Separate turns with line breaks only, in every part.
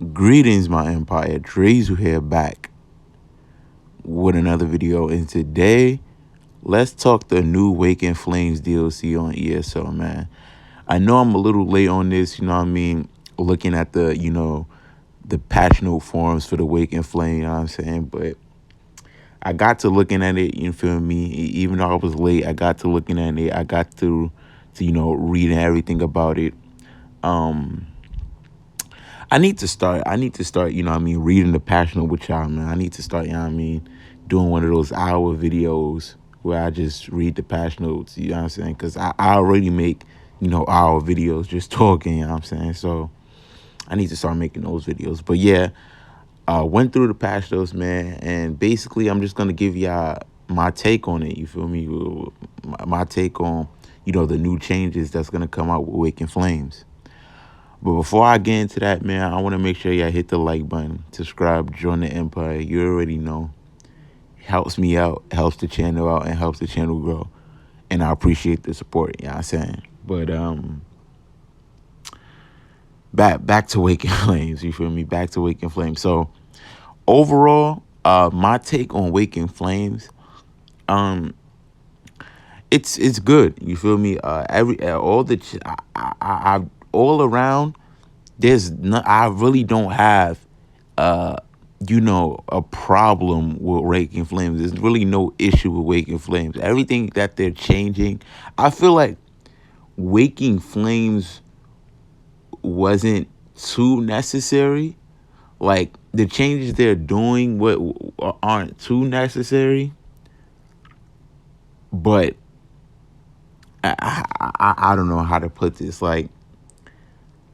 Greetings, my empire. Drezu here, back with another video. And today, let's talk the new Wake in Flames DLC on ESO, man. I know I'm a little late on this, you know what I mean? Looking at the, the patch note forums for the Wake in Flame, you know what I'm saying? But I got to looking at it, you feel me? Even though I was late, I got to looking at it. I got to reading everything about it. I need to start, you know what I mean, reading the passionate with y'all, man. I need to start, you know what I mean, doing one of those hour videos where I just read the patch notes, you know what I'm saying? Because I already make, hour videos just talking, you know what I'm saying? So I need to start making those videos. But yeah, went through the patch notes, man, and basically I'm just going to give y'all my take on it, you feel me? My take on, the new changes that's going to come out with Waking Flames. But before I get into that, man, I want to make sure y'all hit the like button, subscribe, join the empire. You already know. Helps me out, helps the channel out, and helps the channel grow. And I appreciate the support, you know what I'm saying? But back to Waking Flames, you feel me? Back to Waking Flames. So overall, my take on Waking Flames, it's good, you feel me? All around, I really don't have a problem with Waking Flames. There's really no issue with Waking Flames. Everything that they're changing, I feel like Waking Flames wasn't too necessary. Like the changes they're doing aren't too necessary. But I don't know how to put this. Like,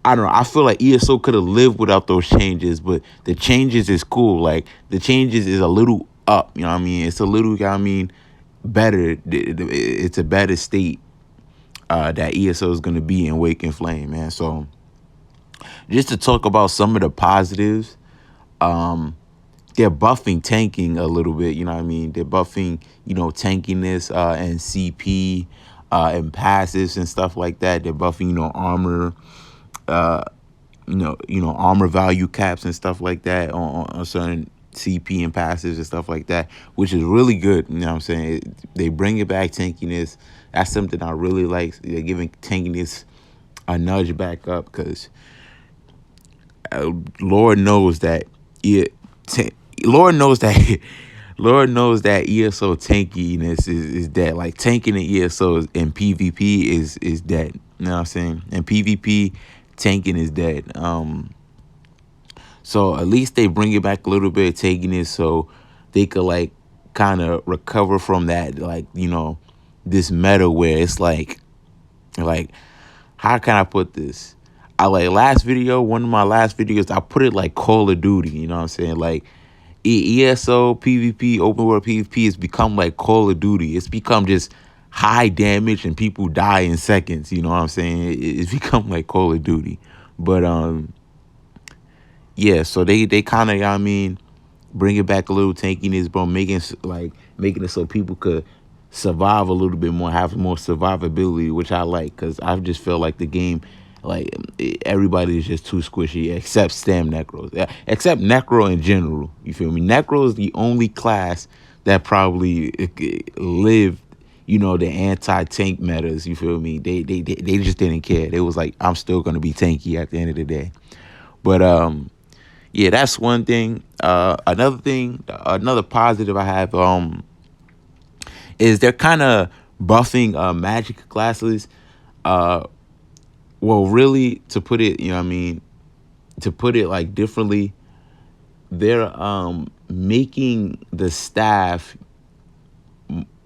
I don't know. I feel like ESO could have lived without those changes, but the changes is cool. Like, the changes is a little up, you know what I mean? It's a little, better. It's a better state that ESO is going to be in Wake and Flame, man. So, just to talk about some of the positives, they're buffing tanking a little bit, you know what I mean? They're buffing, tankiness and CP and passives and stuff like that. They're buffing, armor, armor value caps and stuff like that on certain CP and passives and stuff like that, which is really good. You know what I'm saying? They bring it back, tankiness. That's something I really like. They're giving tankiness a nudge back up because Lord knows that Lord knows that Lord knows that ESO tankiness is dead. Like, tanking in ESO in PvP is dead. You know what I'm saying? In PvP, tanking is dead. So at least they bring it back a little bit, taking it so they could like kind of recover from that, like, this meta where it's like how can I put this? One of my last videos, I put it like Call of Duty, you know what I'm saying? Like, ESO PvP, open world PvP has become like Call of Duty. It's become just high damage and people die in seconds, you know what I'm saying? It's become like Call of Duty. But yeah, so they kind of, bring it back a little tankiness, bro, making it so people could survive a little bit more, have more survivability, which I like, because I just feel like the game, like, everybody is just too squishy except Stam Necros. Yeah, except Necro in general, you feel me? Necro is the only class that probably lived, the anti-tank metas, you feel me? They just didn't care. They was like, I'm still going to be tanky at the end of the day. But yeah, that's one thing. Another positive I have is they're kind of buffing magic classes. Well, really, to put it, to put it like differently, they're making the staff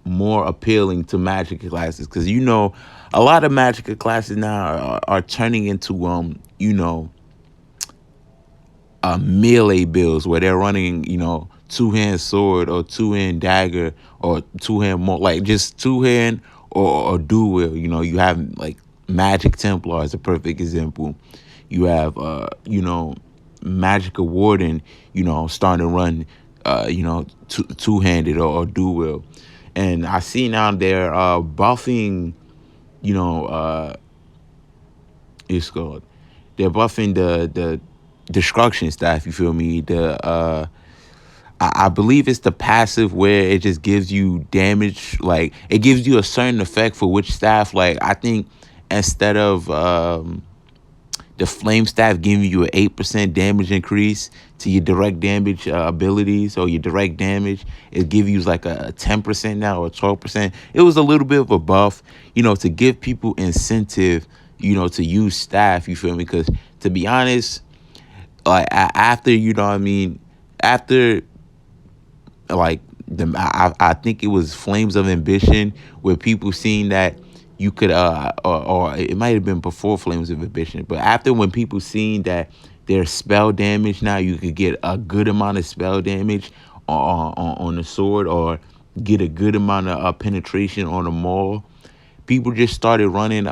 more appealing to magic classes, because a lot of magic classes now are turning into melee builds where they're running, two-hand sword or two-hand dagger or two-hand, more like just two-hand or dual. You have like Magic Templar is a perfect example. You have, Magic Warden, starting to run, two-handed or dual. And I see now they're buffing, it's called, they're buffing destruction staff. You feel me? I believe it's the passive where it just gives you damage. Like it gives you a certain effect for which staff. Like I think instead of the flame staff giving you an 8% damage increase to your direct damage abilities or your direct damage, it gives you like a 10% now or 12%. It was a little bit of a buff, to give people incentive, to use staff. You feel me? Because to be honest, like after after like I think it was Flames of Ambition where people seen that you could or it might have been before Flames of Ambition, but after when people seen that their spell damage now you could get a good amount of spell damage on the sword or get a good amount of penetration on the maul, people just started running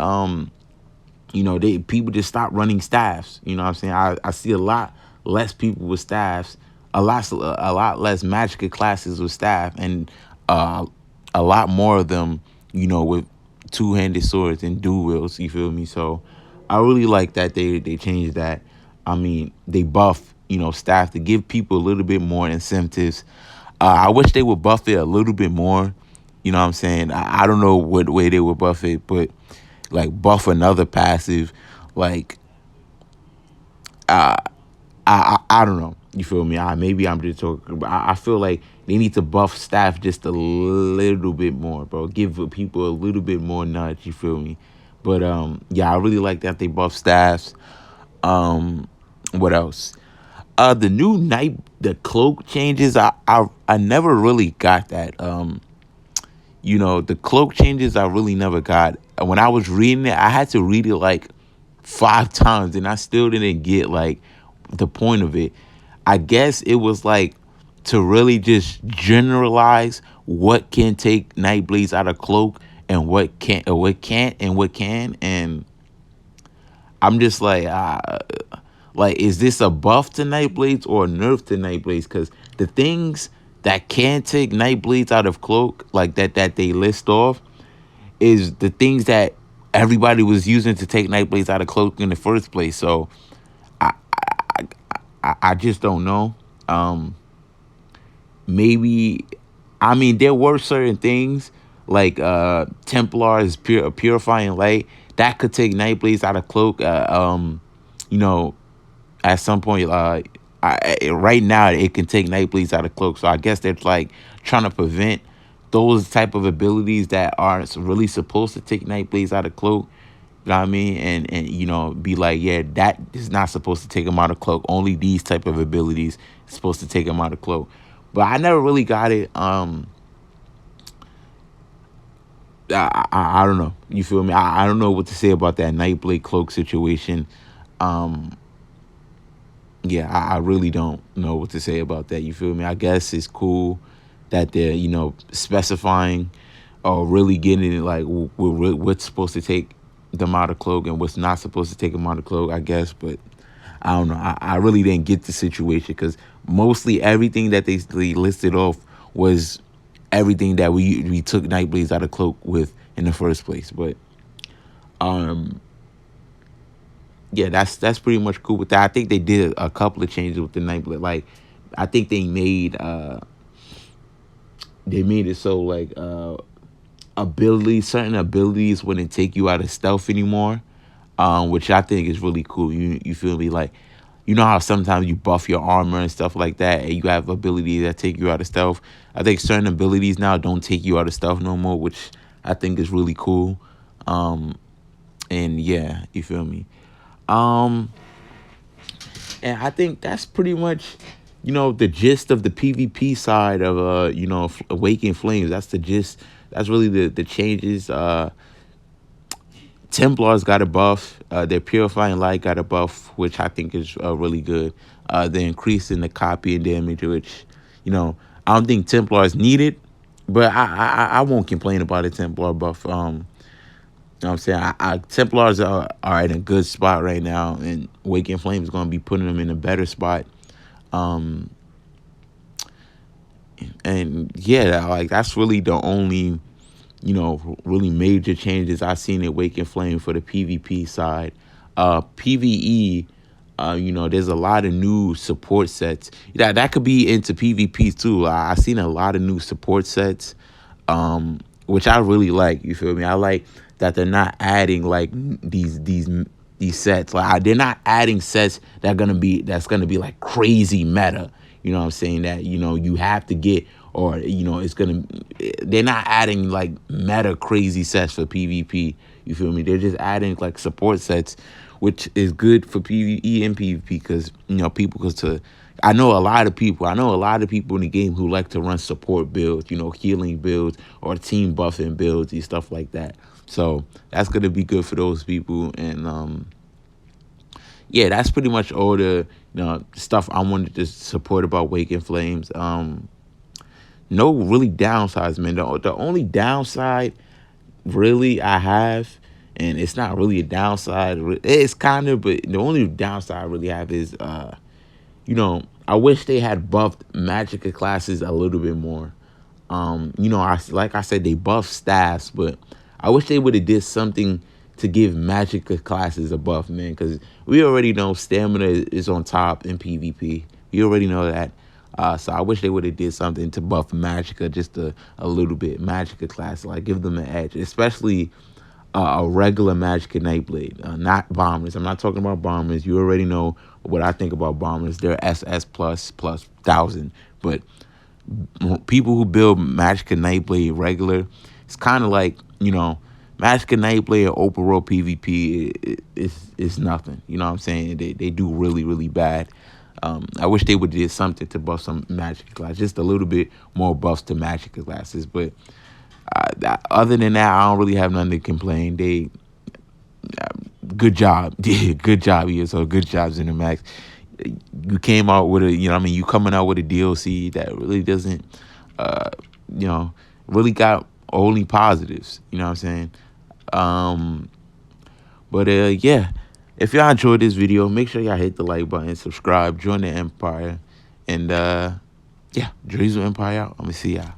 people just stopped running staffs. You know what I'm saying? I see a lot less people with staffs, a lot less magic classes with staff, and a lot more of them, with two-handed swords and dual wields. You feel me? So I really like that they changed that. I mean, they buff, staff to give people a little bit more incentives. I wish they would buff it a little bit more. You know what I'm saying? I don't know what way they would buff it, but like buff another passive, like I don't know. You feel me? Maybe I'm just talking, but I feel like they need to buff staff just a little bit more, bro. Give people a little bit more nudge. You feel me? But yeah, I really like that they buff staffs. What else? The cloak changes. I never really got that. The cloak changes I really never got. When I was reading it, I had to read it like 5 times, and I still didn't get like the point of it. I guess it was like to really just generalize what can take Nightblades out of cloak and what can't, or what can't, and what can. And I'm just like, is this a buff to Nightblades or a nerf to Nightblades? Because the things that can take Nightblades out of cloak, like that they list off, is the things that everybody was using to take Nightblades out of cloak in the first place. So I just don't know. Maybe, I mean, there were certain things like Templar's purifying light that could take Nightblades out of cloak. You know, at some point, right now it can take Nightblades out of cloak. So I guess they're like trying to prevent those type of abilities that aren't really supposed to take Nightblades out of cloak. You know what I mean? And be like, yeah, that is not supposed to take them out of cloak. Only these type of abilities is supposed to take them out of cloak. But I never really got it. I don't know. You feel me? I don't know what to say about that Nightblade cloak situation. Yeah, I really don't know what to say about that. You feel me? I guess it's cool that they're, specifying or really getting it, like what's supposed to take them out of cloak and what's not supposed to take them out of cloak, I guess. But I don't know. I really didn't get the situation because mostly everything that they listed off was everything that we took Nightblades out of cloak with in the first place. But yeah, that's pretty much cool with that. I think they did a couple of changes with the Nightblade. Like I think they made it so like certain abilities wouldn't take you out of stealth anymore, which I think is really cool. You feel me? Like, you know how sometimes you buff your armor and stuff like that, and you have abilities that take you out of stealth. I think certain abilities now don't take you out of stealth no more, which I think is really cool. And yeah, you feel me? And I think that's pretty much, the gist of the PvP side of Awakened Flames. That's the gist. That's really the changes. Templars got a buff. Their Purifying Light got a buff, which I think is really good. The increase in the copy and damage, which, I don't think Templars need it, but I won't complain about a Templar buff. You know what I'm saying? Templars are in a good spot right now, and Awakened Flame is going to be putting them in a better spot. And yeah, like that's really the only, really major changes I've seen in Awakened Flame for the PvP side. PvE, You know, there's a lot of new support sets. Yeah, that could be into PvP too. I've seen a lot of new support sets, which I really like. You feel me? I like that they're not adding like these sets. Like they're not adding sets that's gonna be like crazy meta. You know what I'm saying? That you know you have to get, or you know it's gonna. They're not adding like meta crazy sets for PvP. You feel me? They're just adding like support sets, which is good for PvE and PvP because you know people I know a lot of people. I know a lot of people in the game who like to run support builds, you know, healing builds or team buffing builds and stuff like that. So that's gonna be good for those people. And yeah, that's pretty much all the stuff I wanted to support about Waking Flames. No really downsides, man. The only downside really I have, and it's not really a downside. It's kind of, but the only downside I really have is, you know, I wish they had buffed Magicka classes a little bit more. You know, like I said, they buff staffs, but I wish they would have did something to give Magicka classes a buff, man. Because we already know stamina is on top in PvP. We already know that. So I wish they would have did something to buff Magicka just a little bit. Magicka class, like give them an edge, especially a regular Magicka Nightblade, not bombers. I'm not talking about bombers. You already know what I think about bombers. They're SS plus 1,000, but people who build Magicka Nightblade regular, it's kind of like, you know, Magicka Nightblade or open world PvP is nothing. You know what I'm saying? They do really, really bad. I wish they would did something to buff some Magicka classes, just a little bit more buffs to Magicka classes. But other than that, I don't really have nothing to complain. They good job, good job, ESO. Good job, ZeniMax. You came out with you coming out with a DLC that really doesn't, really got only positives. You know what I'm saying? But yeah, if y'all enjoyed this video, make sure y'all hit the like button, subscribe, join the Empire, and yeah, Drizzle Empire out. I'm gonna see y'all.